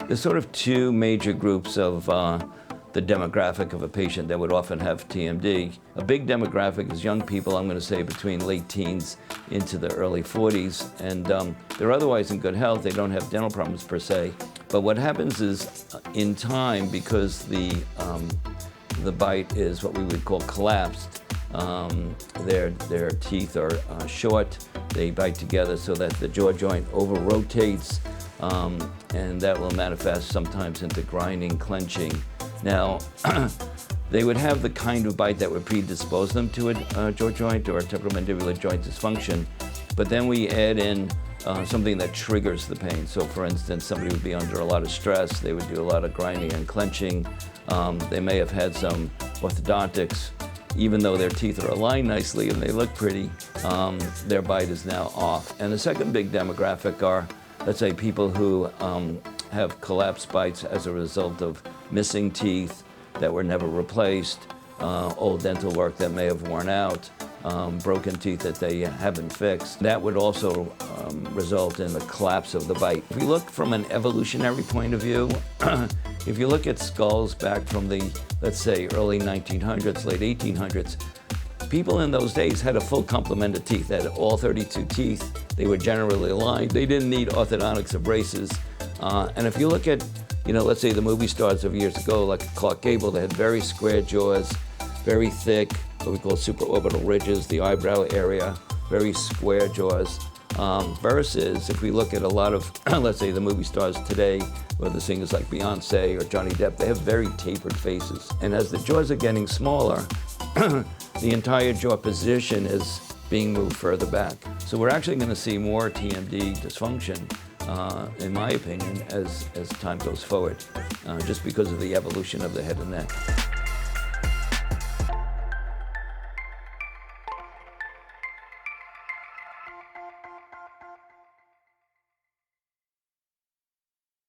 There's sort of two major groups of the demographic of a patient that would often have TMD. A big demographic is young people, I'm going to say between late teens into the early 40s, and they're otherwise in good health. They don't have dental problems per se. But what happens is, in time, because the bite is what we would call collapsed, their teeth are short, they bite together so that the jaw joint over-rotates, and that will manifest sometimes into grinding, clenching. Now, they would have the kind of bite that would predispose them to a jaw joint or a temporomandibular joint dysfunction, but then we add in something that triggers the pain. So for instance, somebody would be under a lot of stress, they would do a lot of grinding and clenching, they may have had some orthodontics. Even though their teeth are aligned nicely and they look pretty, their bite is now off. And the second big demographic are, let's say, people who have collapsed bites as a result of missing teeth that were never replaced, old dental work that may have worn out, broken teeth that they haven't fixed. That would also result in the collapse of the bite. If we look from an evolutionary point of view, if you look at skulls back from the, let's say, early 1900s, late 1800s, people in those days had a full complement of teeth. They had all 32 teeth. They were generally aligned. They didn't need orthodontics or braces. And if you look at, let's say the movie stars of years ago, like Clark Gable, they had very square jaws, very thick, what we call supraorbital ridges, the eyebrow area, very square jaws. Versus if we look at a lot of, let's say the movie stars today, or the singers like Beyonce or Johnny Depp, they have very tapered faces. And as the jaws are getting smaller, the entire jaw position is being moved further back. So we're actually going to see more TMD dysfunction, in my opinion, as time goes forward, just because of the evolution of the head and neck.